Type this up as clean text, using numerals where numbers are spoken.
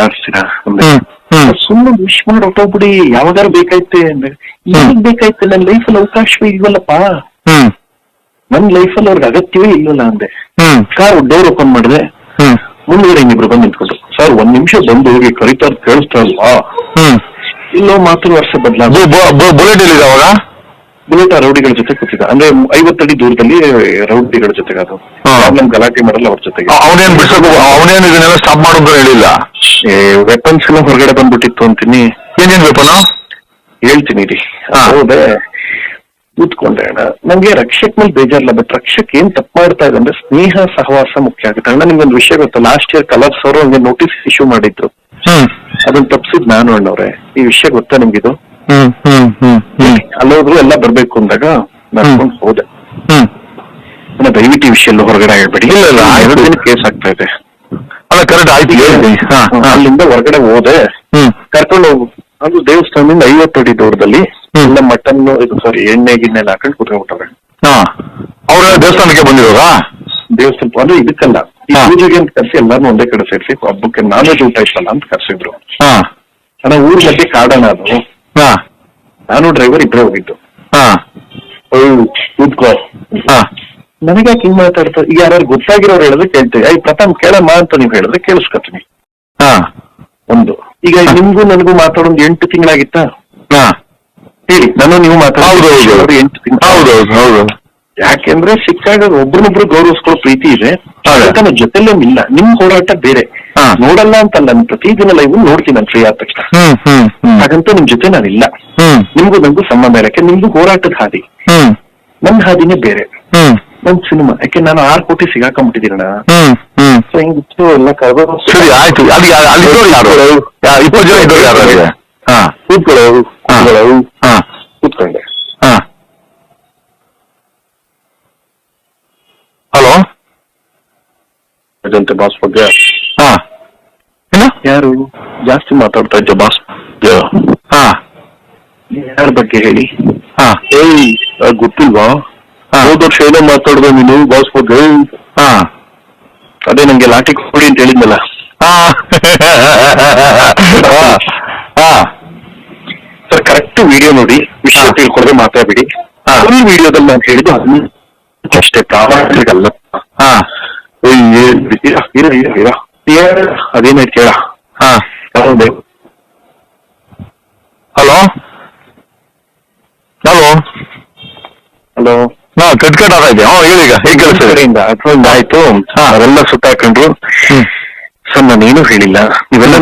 ಆಡ್ಸ್ತೀರಾ ಅಂದ್ರೆ ಸುಮ್ಮನೆ ವಿಶ್ ಮಾಡಿ ಹೊಟ್ಟೋಗ್ಬಿಡಿ, ಯಾವಾಗಾರ ಬೇಕಾಯ್ತೆ ಅಂದ್ರೆ ಏನಿಗ್ ಬೇಕಾಯ್ತೆ, ನನ್ನ ಲೈಫಲ್ಲಿ ಅವಕಾಶವೇ ಇಲ್ವಲ್ಲಪ್ಪ, ನನ್ ಲೈಫಲ್ಲಿ ಅವ್ರಿಗೆ ಅಗತ್ಯವೇ ಇಲ್ವಲ್ಲ ಅಂದೆ. ಕಾರ್ ಡೋರ್ ಓಪನ್ ಮಾಡಿದೆ, ಮುಂದ್ಗಡೆ ಇನ್ನಿಬ್ರು ಬಂದು ನಿಂತ್ಕೊಂಡ್ರು. ಸರ್ 1 ನಿಮಿಷ ಬಂದು ಹೋಗಿ ಕರಿತಾರ ಕೇಳಿಸ್ತಾ ಅಲ್ವಾ, ಇಲ್ಲೋ ಮಾತಿನ ವರ್ಷ ಬದಲಾದ. ಬುಲೆಟ್ ಎಲ್ಲಿದೆ ಅವಾಗ? ಬುಲೆಟ್ ಆ ರೌಡಿಗಳ ಜೊತೆ ಕೂತಿದ್ದ, ಅಂದ್ರೆ 50 ಅಡಿ ದೂರದಲ್ಲಿ ರೌಡಿಗಳ ಜೊತೆಗೆ. ಅದು ನಮ್ ಗಲಾಟೆ ಮಾಡಲ್ಲ ಅವ್ರ ಜೊತೆಗೆ. ಅವನೇನ್ ಬಿಡ್ಸೋದು, ಅವನೇನು ಇದನ್ನೆಲ್ಲ ಸ್ಟಾಪ್ ಮಾಡೋದು ಹೇಳಿಲ್ಲ? ವೆಪನ್ಸ್ ಎಲ್ಲ ಹೊರಗಡೆ ಬಂದ್ಬಿಟ್ಟಿತ್ತು ಅಂತೀನಿ. ಏನೇನ್ ವೆಪನ್ ಹೇಳ್ತೀನಿ ರೀ. ಹೌದೇ, ಕೂತ್ಕೊಂಡೆ ಅಣ್ಣ. ನಂಗೆ ರಕ್ಷಕ್ ಮೇಲೆ ಬೇಜಾರಿಲ್ಲ, ಬಟ್ ರಕ್ಷಕ್ ಏನ್ ತಪ್ಪು ಮಾಡ್ತಾ ಇದೆ ಅಂದ್ರೆ ಸ್ನೇಹ ಸಹವಾಸ ಮುಖ್ಯ ಆಗುತ್ತೆ. ಅಣ್ಣ ನಿಮ್ಗೊಂದು ವಿಷಯ ಗೊತ್ತಾ, ಲಾಸ್ಟ್ ಇಯರ್ ಕಲರ್ಸ್ ಅವರು ಹಂಗೆ ನೋಟಿಸ್ ಇಶ್ಯೂ ಮಾಡಿದ್ರು, ಅದನ್ನ ತಪ್ಪಿಸಿದ್ ನಾನು ಅಣ್ಣವ್ರೆ. ಈ ವಿಷಯ ಗೊತ್ತಾ ನಿಮ್ಗಿದು? ಅಲ್ಲೋದ್ರು ಎಲ್ಲ ಬರ್ಬೇಕು ಅಂದಾಗ ನಡ್ಕೊಂಡು ಹೋದೆ. ದಯವಿಟ್ಟು ಈ ವಿಷಯ ಎಲ್ಲ ಹೊರಗಡೆ ಹೇಳ್ಬೇಡಿ. 2 ದಿನ ಕೇಸ್ ಆಗ್ತಾ ಇದೆ. ಅಲ್ಲ ಕರೆಕ್ಟ್ ಆಯ್ತು. ಅಲ್ಲಿಂದ ಹೊರಗಡೆ ಹೋದೆ, ಕರ್ಕೊಂಡು ಹೋಗು. ಅದು ದೇವಸ್ಥಾನದಿಂದ 50 ಅಡಿ ದೂರದಲ್ಲಿ ಎಲ್ಲ ಮಟನ್ ಇದು ಸಾರಿ ಎಣ್ಣೆ ಗಿಣ್ಣೆ ಹಾಕೊಂಡು ಕುತ್ಕೊಂಡ್ಬಿಟ್ಟವ್ರೆ. ಅವ್ರ ದೇವಸ್ಥಾನಕ್ಕೆ ಬಂದಿರೋದಾ? ದೇವಸ್ಥಾನ ಅಂದ್ರೆ ಇದಕ್ಕಲ್ಲ, ಈ ಪೂಜೆಗೆ ಅಂತ ಕರ್ಸಿ ಎಲ್ಲಾರು ಒಂದೇ ಕಡೆ ಸೇರಿಸಿ ಹಬ್ಬಕ್ಕೆ ನಾನ್ ವೆಜ್ ಊಟ ಇತ್ತಲ್ಲ ಅಂತ ಕರ್ಸಿದ್ರು. ಅಣ್ಣ ಊರ್ ಮಧ್ಯೆ ಕಾಡಣ ಅದು, ನಾನು ಡ್ರೈವರ್ ಇಬ್ಬರೇ ಹೋಗಿದ್ದು. ಕೂತ್ಕೋ, ನನಗೆ ಯಾಕೆ ಹಿಂಗ್ ಮಾತಾಡ್ತಾರೆ? ಈಗ ಯಾರು ಗೊತ್ತಾಗಿರೋರು ಹೇಳಿದ್ರೆ ಕೇಳ್ತೀವಿ, ಪ್ರಥಮ್ ಕೇಳಮ್ಮ ಅಂತ ನೀವ್ ಹೇಳಿದ್ರೆ ಕೇಳಿಸ್ಕೊತೀನಿ. ಒಂದು ಈಗ ನಿಮ್ಗೂ ನನಗೂ ಮಾತಾಡೋದು 8 ತಿಂಗಳಾಗಿತ್ತಾ? ಹೇಳಿ, ನಾನು ನೀವು ಮಾತಾಡೋದು 8 ತಿಂಗಳು. ಯಾಕೆಂದ್ರೆ ಸಿಕ್ಕಾಗ ಒಬ್ರನ್ನೊಬ್ರು ಗೌರವಿಸ್ಕೊಳ್ಳೋ ಪ್ರೀತಿ ಇದೆ, ನನ್ನ ಜೊತೆಲೇ ಇಲ್ಲ. ನಿಮ್ ಹೋರಾಟ ಬೇರೆ, ನೋಡಲ್ಲ ಅಂತಲ್ಲ, ನಾನು ಪ್ರತಿದಿನ ಲೈವ್ ನೋಡ್ತೀನಿ ನಾನು ಫ್ರೀ ಆದ ತಕ್ಷಣ. ಹಾಗಂತ ನಿಮ್ ಜೊತೆ ನಾನಿಲ್ಲ, ನಿಮ್ಗೂ ನಂಗೂ ಸಂಬಂಧ ಇಲ್ಲ. ಯಾಕೆ ನಿಮ್ದು ಹೋರಾಟದ ಹಾದಿ, ನನ್ನ ಹಾದಿನೇ ಬೇರೆ. ನನ್ ಸಿನಿಮಾ ಯಾಕೆ ನಾನು 6 ಕೋಟಿ ಸಿಗಾಕೊಂಡ್ಬಿಟ್ಟಿದ್ದೀರಣ. ಹಿಂಗಿತ್ತು ಎಲ್ಲ ಸರಿ ಆಯ್ತು. ಕೂತ್ಕೊಂಡೆ. ಹಲೋ, ಅದಂತೆ ಬಾಸ್ ಬಗ್ಗೆ ಯಾರು ಜಾಸ್ತಿ ಮಾತಾಡ್ತಾ ಇದ್ದೆ ಬಾಸ್? ಯಾರ ಬಗ್ಗೆ ಹೇಳಿ? ಗೊತ್ತಿಲ್ವಾ? ಹೋದ ವರ್ಷ ಏನೋ ಮಾತಾಡ್ದೆ ನೀನು ಬಾಸ್ ಬಗ್ಗೆ. ಅದೇ ನಂಗೆ ಲಾಠಿ ಕೊಡಿ ಅಂತ ಹೇಳಿದ್ನಲ್ಲ. ಸರ್ ಕರೆಕ್ಟ್ ವಿಡಿಯೋ ನೋಡಿ, ವಿಷಯ ತಿಳ್ಕೊಂಡ್ರೆ ಮಾತಾಡ್ಬಿಡಿ. ಫುಲ್ ವಿಡಿಯೋದಲ್ಲಿ ನಾನು ಹೇಳಿದ್ದು ಅಷ್ಟೇ, ಪ್ರಾಮಾಣಿಕಲ್ಲ. ಅದೇನಾಯ್ತು ಕೇಳ. Hello hello hello cut cut ಆಗೈತೆ. ಹೇಳಿ, ಈಗ ಹೇಗೆ ಕಡೆಯಿಂದ ಆಯ್ತು. ಅವೆಲ್ಲ ಸುತ್ತಾಕೊಂಡ್ರು. ಸರ್ ನಾನೇನು ಹೇಳಿಲ್ಲ, ಇವೆಲ್ಲ